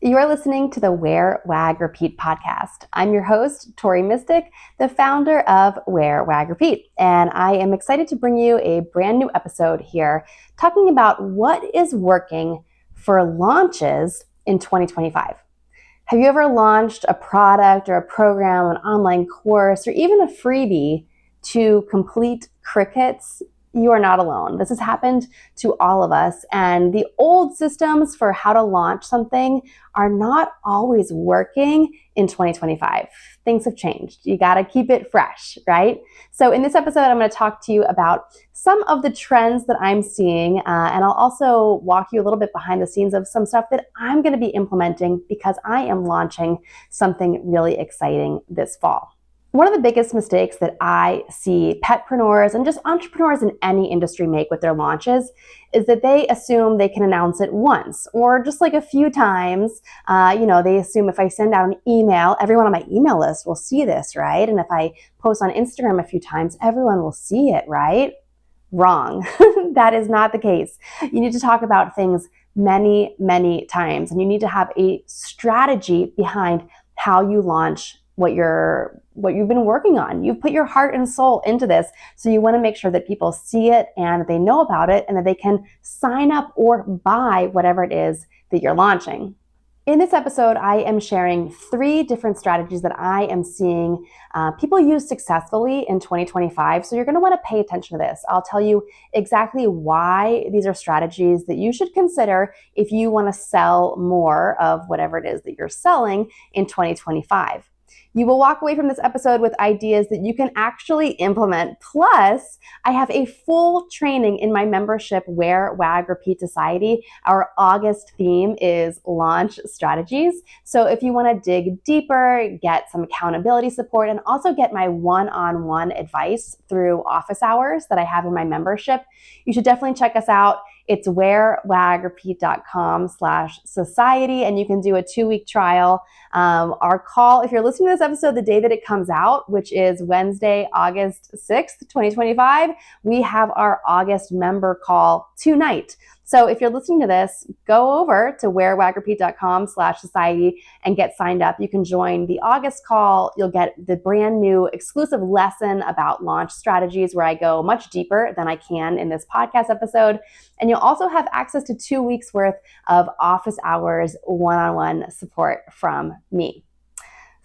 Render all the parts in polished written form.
You are listening to the Wear Wag Repeat Podcast. I'm your host, Tori Mistick, the founder of Wear Wag Repeat, and I am excited to bring you a brand new episode here talking about what is working for launches in 2025. Have you ever launched a product or a program, an online course, or even a freebie to complete crickets? You are not alone. This has happened to all of us, and the old systems for how to launch something are not always working in 2025. Things have changed. You got to keep it fresh, right? So in this episode, I'm going to talk to you about some of the trends that I'm seeing, and I'll also walk you a little bit behind the scenes of some stuff that I'm going to be implementing because I am launching something really exciting this fall. One of the biggest mistakes that I see petpreneurs and just entrepreneurs in any industry make with their launches is that they assume they can announce it once or just like a few times. They assume if I send out an email, everyone on my email list will see this, right? And if I post on Instagram a few times, everyone will see it, right? Wrong. That is not the case. You need to talk about things many, many times, and you need to have a strategy behind how you launch what you've been working on. You put your heart and soul into this, so you want to make sure that people see it and that they know about it and that they can sign up or buy whatever it is that you're launching. In this episode, I am sharing 3 different strategies that I am seeing people use successfully in 2025. So you're going to want to pay attention to this. I'll tell you exactly why these are strategies that you should consider if you want to sell more of whatever it is that you're selling in 2025. You will walk away from this episode with ideas that you can actually implement. Plus, I have a full training in my membership, Wear Wag Repeat Society. Our August theme is launch strategies. So if you want to dig deeper, get some accountability support, and also get my one-on-one advice through office hours that I have in my membership, you should definitely check us out. It's wearwagrepeat.com/society, and you can do a 2-week trial. Our call, if you're listening to this episode the day that it comes out, which is Wednesday, August 6th, 2025, we have our August member call tonight. So if you're listening to this, go over to wearwagrepeat.com/society and get signed up. You can join the August call. You'll get the brand new exclusive lesson about launch strategies where I go much deeper than I can in this podcast episode. And you'll also have access to 2 weeks worth of office hours one-on-one support from me.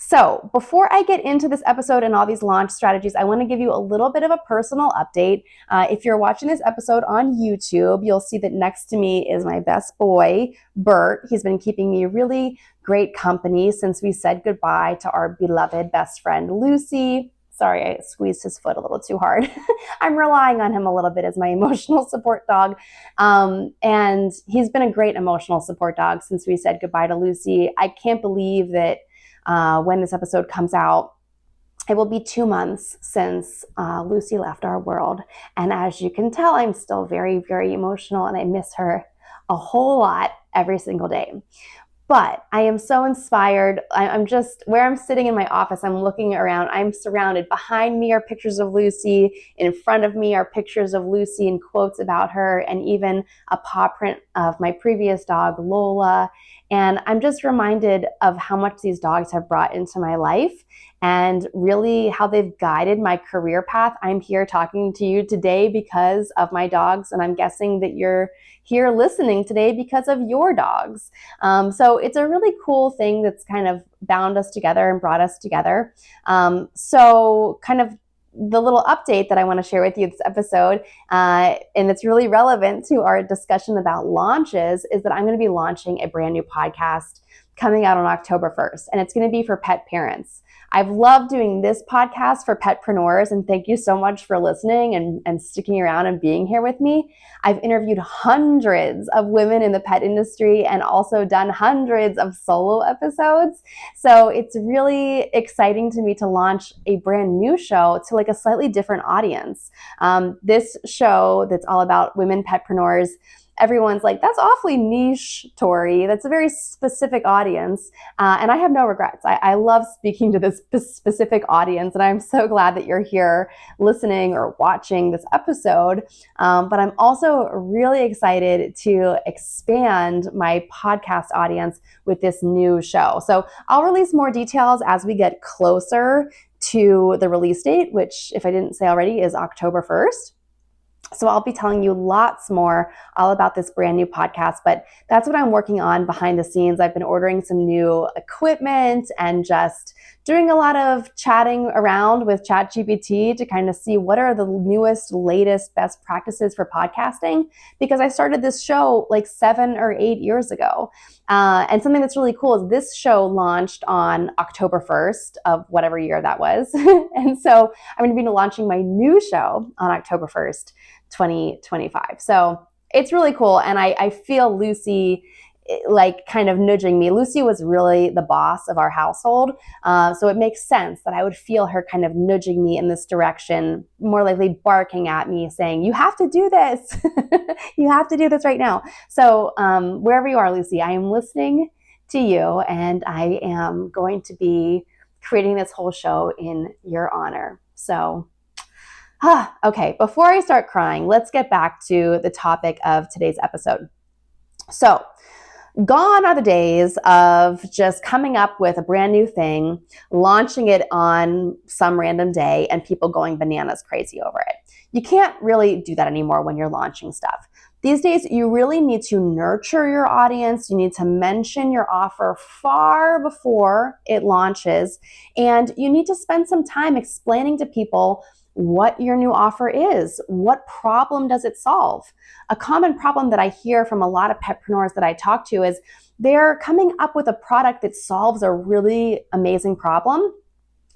So before I get into this episode and all these launch strategies, I want to give you a little bit of a personal update. If you're watching this episode on YouTube, you'll see that next to me is my best boy, Burt. He's been keeping me really great company since we said goodbye to our beloved best friend, Lucy. Sorry, I squeezed his foot a little too hard. I'm relying on him a little bit as my emotional support dog. And he's been a great emotional support dog since we said goodbye to Lucy. I can't believe that when this episode comes out, it will be 2 months since Lucy left our world. And as you can tell, I'm still very, very emotional and I miss her a whole lot every single day. But I am so inspired. I'm just, where I'm sitting in my office, I'm looking around, I'm surrounded. Behind me are pictures of Lucy. In front of me are pictures of Lucy and quotes about her, and even a paw print of my previous dog, Lola. And I'm just reminded of how much these dogs have brought into my life and really how they've guided my career path. I'm here talking to you today because of my dogs, and I'm guessing that you're here listening today because of your dogs. So it's a really cool thing that's kind of bound us together and brought us together. So kind of the little update that I want to share with you this episode, and it's really relevant to our discussion about launches, is that I'm going to be launching a brand new podcast coming out on October 1st, and it's going to be for pet parents. I've loved doing this podcast for petpreneurs, and thank you so much for listening and sticking around and being here with me. I've interviewed hundreds of women in the pet industry and also done hundreds of solo episodes. So it's really exciting to me to launch a brand new show to like a slightly different audience. This show that's all about women petpreneurs, everyone's like, that's awfully niche, Tori. That's a very specific audience. And I have no regrets. I love speaking to this specific audience, and I'm so glad that you're here listening or watching this episode. But I'm also really excited to expand my podcast audience with this new show. So I'll release more details as we get closer to the release date, which, if I didn't say already, is October 1st. So I'll be telling you lots more all about this brand new podcast, but that's what I'm working on behind the scenes. I've been ordering some new equipment and just doing a lot of chatting around with ChatGPT to kind of see what are the newest, latest best practices for podcasting, because I started this show like 7 or 8 years ago. And something that's really cool is this show launched on October 1st of whatever year that was. And so I'm going to be launching my new show on October 1st, 2025. So it's really cool. And I feel Lucy like kind of nudging me. Lucy was really the boss of our household. So it makes sense that I would feel her kind of nudging me in this direction, more likely barking at me saying, you have to do this. You have to do this right now. So wherever you are, Lucy, I am listening to you, and I am going to be creating this whole show in your honor. So okay, before I start crying, let's get back to the topic of today's episode. So, gone are the days of just coming up with a brand new thing, launching it on some random day, and people going bananas crazy over it. You can't really do that anymore when you're launching stuff. These days, you really need to nurture your audience. You need to mention your offer far before it launches, and you need to spend some time explaining to people what your new offer is. What problem does it solve? A common problem that I hear from a lot of petpreneurs that I talk to is they're coming up with a product that solves a really amazing problem,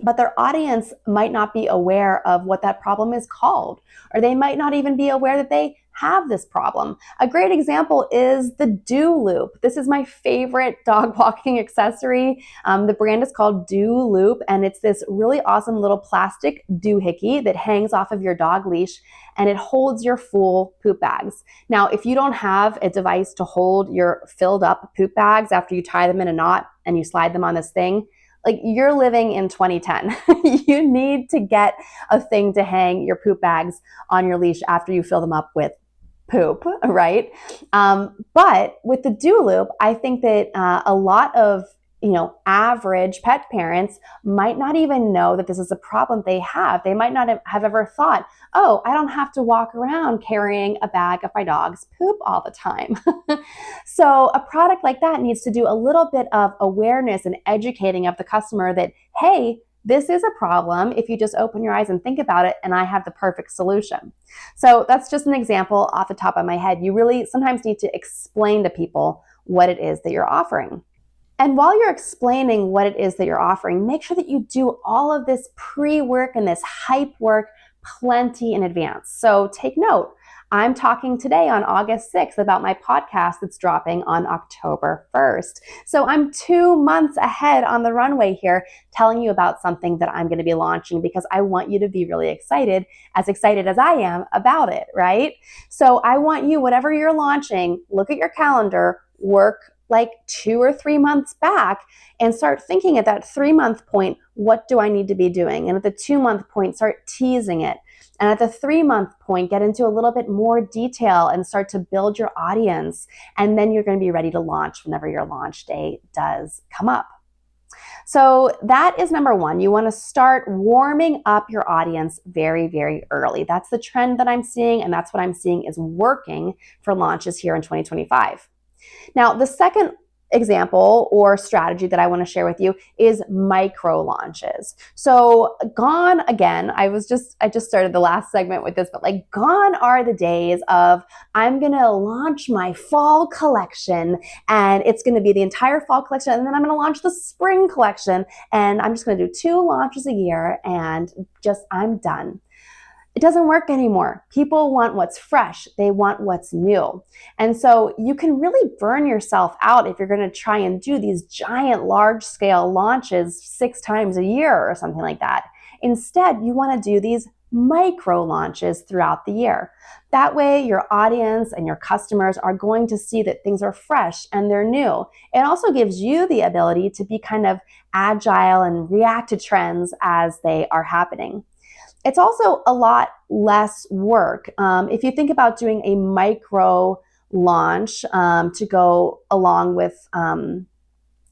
but their audience might not be aware of what that problem is called, or they might not even be aware that they have this problem. A great example is the Do Loop. This is my favorite dog walking accessory. The brand is called Do Loop, and it's this really awesome little plastic doohickey that hangs off of your dog leash, and it holds your full poop bags. Now, if you don't have a device to hold your filled up poop bags after you tie them in a knot and you slide them on this thing, like, you're living in 2010. You need to get a thing to hang your poop bags on your leash after you fill them up with poop, right? But with the Do Loop, I think that a lot of average pet parents might not even know that this is a problem they have. They might not have ever thought, oh, I don't have to walk around carrying a bag of my dog's poop all the time. So a product like that needs to do a little bit of awareness and educating of the customer that, hey, this is a problem if you just open your eyes and think about it, and I have the perfect solution. So that's just an example off the top of my head. You really sometimes need to explain to people what it is that you're offering. And while you're explaining what it is that you're offering, make sure that you do all of this pre-work and this hype work plenty in advance. So take note. I'm talking today on August 6th about my podcast that's dropping on October 1st. So I'm 2 months ahead on the runway here telling you about something that I'm going to be launching, because I want you to be really excited as I am about it, right? So I want you, whatever you're launching, look at your calendar, work like 2 or 3 months back, and start thinking at that 3-month point, what do I need to be doing? And at the 2-month point, start teasing it. And at the 3-month point, get into a little bit more detail and start to build your audience. And then you're going to be ready to launch whenever your launch day does come up. So that is number one. You want to start warming up your audience very, very early. That's the trend that I'm seeing, and that's what I'm seeing is working for launches here in 2025. Now, the second example or strategy that I want to share with you is micro launches. So gone again, I just started the last segment with this, but like gone are the days of I'm going to launch my fall collection, and it's going to be the entire fall collection, and then I'm going to launch the spring collection, and I'm just going to do 2 launches a year, and just I'm done. It doesn't work anymore. People want what's fresh. They want what's new. And so you can really burn yourself out if you're going to try and do these giant large scale launches 6 times a year or something like that. Instead, you want to do these micro launches throughout the year. That way, your audience and your customers are going to see that things are fresh and they're new. It also gives you the ability to be kind of agile and react to trends as they are happening. It's also a lot less work. If you think about doing a micro launch to go along with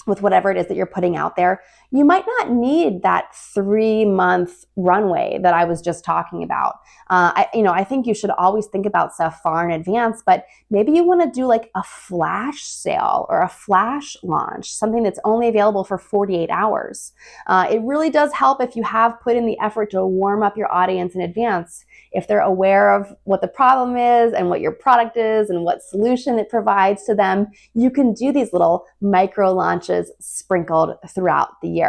whatever it is that you're putting out there, you might not need that 3-month runway that I was just talking about. I think you should always think about stuff far in advance, but maybe you want to do like a flash sale or a flash launch, something that's only available for 48 hours. It really does help if you have put in the effort to warm up your audience in advance. If they're aware of what the problem is and what your product is and what solution it provides to them, you can do these little micro launches sprinkled throughout the year.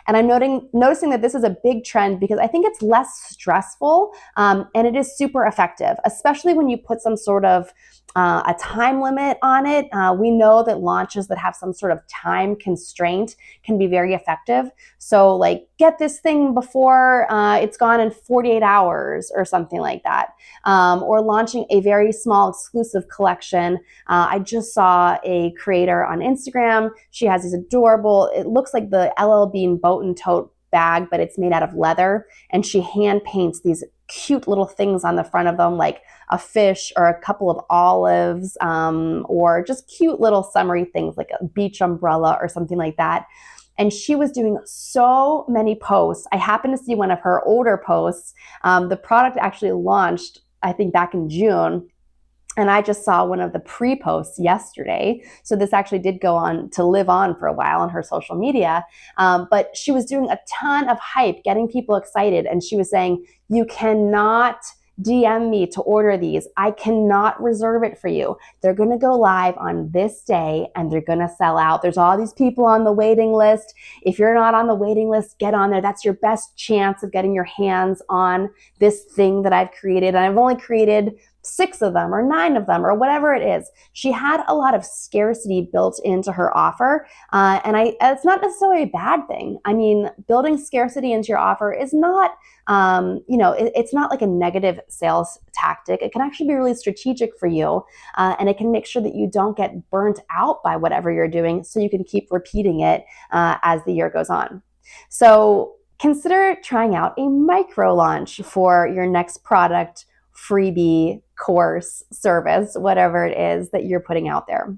And I'm noticing that this is a big trend because I think it's less stressful and it is super effective, especially when you put some sort of a time limit on it. We know that launches that have some sort of time constraint can be very effective. So like get this thing before it's gone in 48 hours or something like that. Or launching a very small exclusive collection. I just saw a creator on Instagram. She has these adorable, it looks like the LL Bean boat and tote bag, but it's made out of leather. And she hand paints these cute little things on the front of them, like a fish or a couple of olives, or just cute little summery things like a beach umbrella or something like that. And she was doing so many posts. I happened to see one of her older posts. The product actually launched, I think, back in June. And I just saw one of the pre-posts yesterday. So this actually did go on to live on for a while on her social media. But she was doing a ton of hype, getting people excited. And she was saying, you cannot DM me to order these. I cannot reserve it for you. They're going to go live on this day and they're going to sell out. There's all these people on the waiting list. If you're not on the waiting list, get on there. That's your best chance of getting your hands on this thing that I've created. And I've only created 6 of them or 9 of them or whatever it is. She had a lot of scarcity built into her offer. And it's not necessarily a bad thing. I mean, building scarcity into your offer is not, it's not like a negative sales tactic. It can actually be really strategic for you. And it can make sure that you don't get burnt out by whatever you're doing so you can keep repeating it as the year goes on. So consider trying out a micro launch for your next product, freebie, course, service, whatever it is that you're putting out there.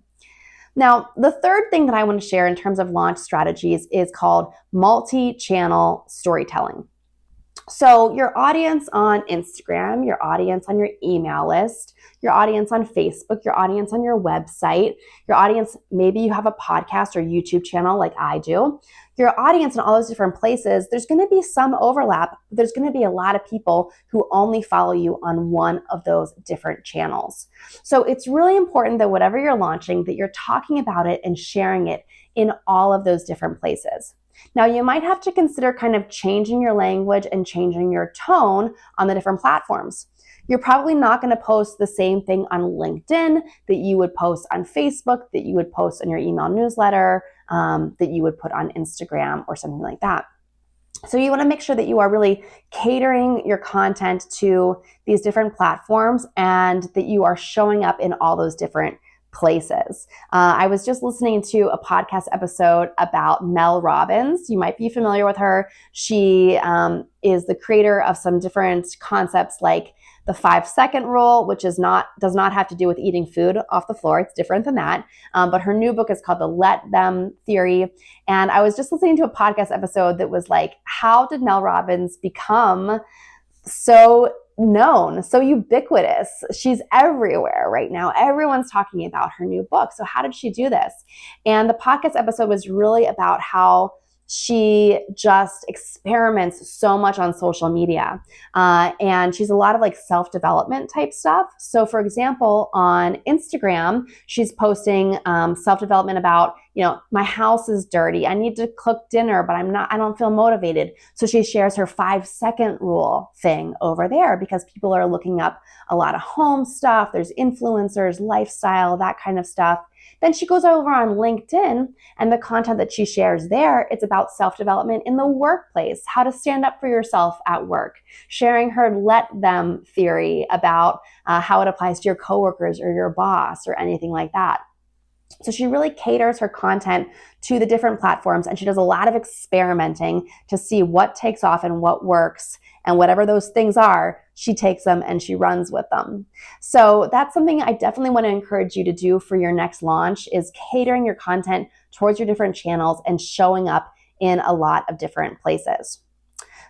Now, the third thing that I want to share in terms of launch strategies is called multi-channel storytelling. So your audience on Instagram, your audience on your email list, your audience on Facebook, your audience on your website, your audience, maybe you have a podcast or YouTube channel like I do. Your audience in all those different places, there's going to be some overlap. There's going to be a lot of people who only follow you on one of those different channels. So it's really important that whatever you're launching, that you're talking about it and sharing it in all of those different places. Now, you might have to consider kind of changing your language and changing your tone on the different platforms. You're probably not going to post the same thing on LinkedIn that you would post on Facebook, that you would post on your email newsletter, that you would put on Instagram or something like that. So you want to make sure that you are really catering your content to these different platforms and that you are showing up in all those different places. I was just listening to a podcast episode about Mel Robbins. You might be familiar with her. She is the creator of some different concepts like the 5-second rule, which does not have to do with eating food off the floor. It's different than that. But her new book is called The Let Them Theory. And I was just listening to a podcast episode that was like, how did Mel Robbins become so known, so ubiquitous? She's everywhere right now. Everyone's talking about her new book. So how did she do this? And the podcast episode was really about how she just experiments so much on social media. And she's a lot of like self-development type stuff. So for example, on Instagram, she's posting self-development about, my house is dirty. I need to cook dinner, but I don't feel motivated. So she shares her 5-second rule thing over there because people are looking up a lot of home stuff. There's influencers, lifestyle, that kind of stuff. Then she goes over on LinkedIn, and the content that she shares there, it's about self-development in the workplace, how to stand up for yourself at work, sharing her let them theory about how it applies to your coworkers or your boss or anything like that. So she really caters her content to the different platforms, and she does a lot of experimenting to see what takes off and what works, and whatever those things are, she takes them and she runs with them. So that's something I definitely want to encourage you to do for your next launch, is catering your content towards your different channels and showing up in a lot of different places.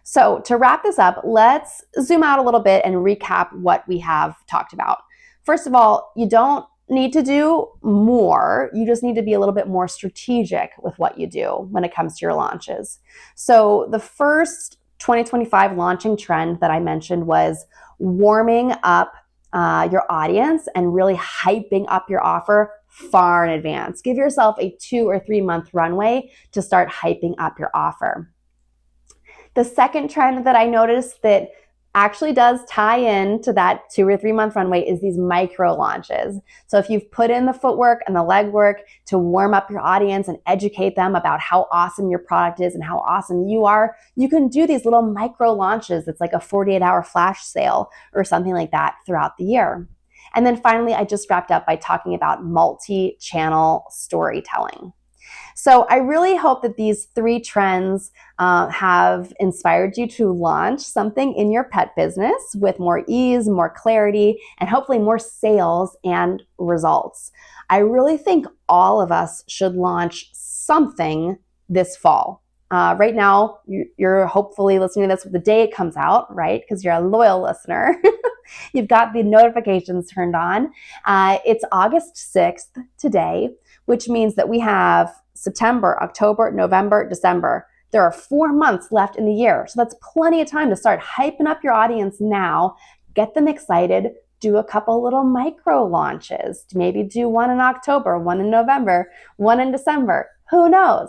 So to wrap this up, let's zoom out a little bit and recap what we have talked about. First of all, you don't need to do more. You just need to be a little bit more strategic with what you do when it comes to your launches. So the first 2025 launching trend that I mentioned was warming up your audience and really hyping up your offer far in advance. Give yourself a 2 or 3 month runway to start hyping up your offer. The second trend that I noticed that actually does tie in to that 2 or 3 month runway is these micro launches. So if you've put in the footwork and the legwork to warm up your audience and educate them about how awesome your product is and how awesome you are, you can do these little micro launches. It's like a 48-hour flash sale or something like that throughout the year. And then finally, I just wrapped up by talking about multi-channel storytelling. So I really hope that these 3 trends have inspired you to launch something in your pet business with more ease, more clarity, and hopefully more sales and results. I really think all of us should launch something this fall. Right now, you're hopefully listening to this the day it comes out, right? Because you're a loyal listener. You've got the notifications turned on. It's August 6th today, which means that we have September, October, November, December. There are 4 months left in the year. So that's plenty of time to start hyping up your audience now, get them excited, do a couple little micro launches. Maybe do one in October, one in November, one in December. Who knows?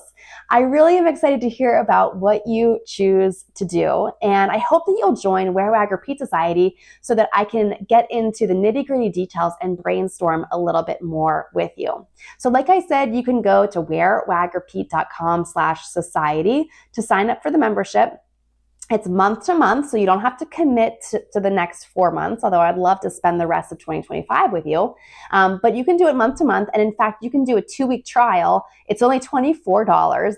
I really am excited to hear about what you choose to do. And I hope that you'll join Wear Wag Repeat Society so that I can get into the nitty-gritty details and brainstorm a little bit more with you. So like I said, you can go to wearwagrepeat.com/society to sign up for the membership. It's month to month, so you don't have to commit to the next 4 months, although I'd love to spend the rest of 2025 with you. But you can do it month to month. And in fact, you can do a 2-week trial. It's only $24,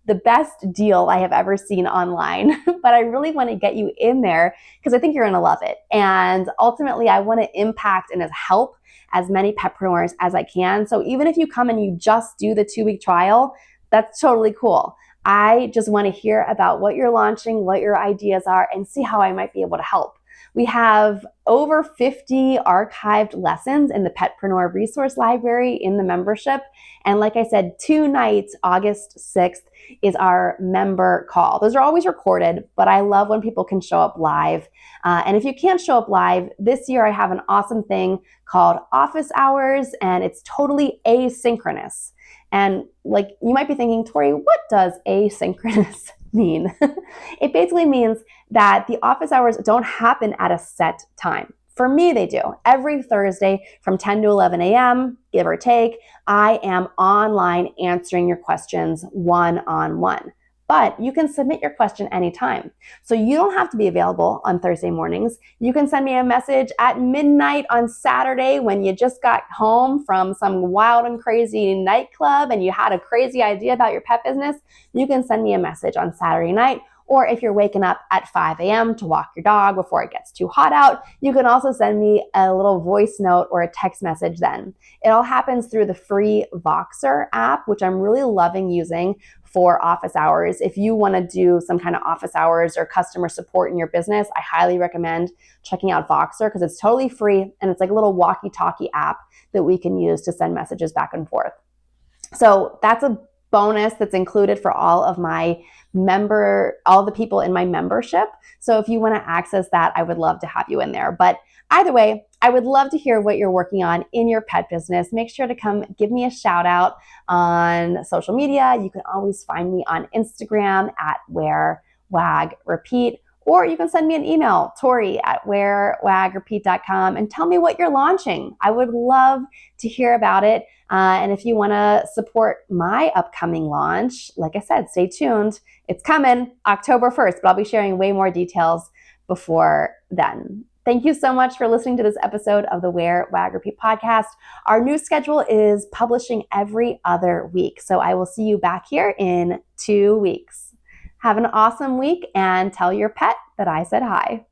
the best deal I have ever seen online. But I really want to get you in there because I think you're going to love it. And ultimately, I want to impact and help as many petpreneurs as I can. So even if you come and you just do the 2-week trial, that's totally cool. I just want to hear about what you're launching, what your ideas are, and see how I might be able to help. We have over 50 archived lessons in the Petpreneur resource library in the membership. And like I said, 2 nights, August 6th, is our member call. Those are always recorded, but I love when people can show up live. And if you can't show up live, this year I have an awesome thing called office hours, and it's totally asynchronous. And like you might be thinking, Tori, what does asynchronous mean? It basically means that the office hours don't happen at a set time. For me, they do. Every Thursday from 10 to 11 a.m., give or take, I am online answering your questions one-on-one. But you can submit your question anytime. So you don't have to be available on Thursday mornings. You can send me a message at midnight on Saturday when you just got home from some wild and crazy nightclub and you had a crazy idea about your pet business. You can send me a message on Saturday night. Or if you're waking up at 5 a.m. to walk your dog before it gets too hot out, you can also send me a little voice note or a text message then. It all happens through the free Voxer app, which I'm really loving using for office hours. If you want to do some kind of office hours or customer support in your business, I highly recommend checking out Voxer because it's totally free and it's like a little walkie-talkie app that we can use to send messages back and forth. So that's a bonus that's included for all of the people in my membership. So if you want to access that, I would love to have you in there. But either way, I would love to hear what you're working on in your pet business. Make sure to come give me a shout out on social media. You can always find me on Instagram at Wear Wag Repeat, Or you can send me an email, Tori at wearwagrepeat.com, and tell me what you're launching. I would love to hear about it. And if you want to support my upcoming launch, like I said, stay tuned. It's coming October 1st, but I'll be sharing way more details before then. Thank you so much for listening to this episode of the Wear Wag Repeat podcast. Our new schedule is publishing every other week, so I will see you back here in 2 weeks. Have an awesome week and tell your pet that I said hi.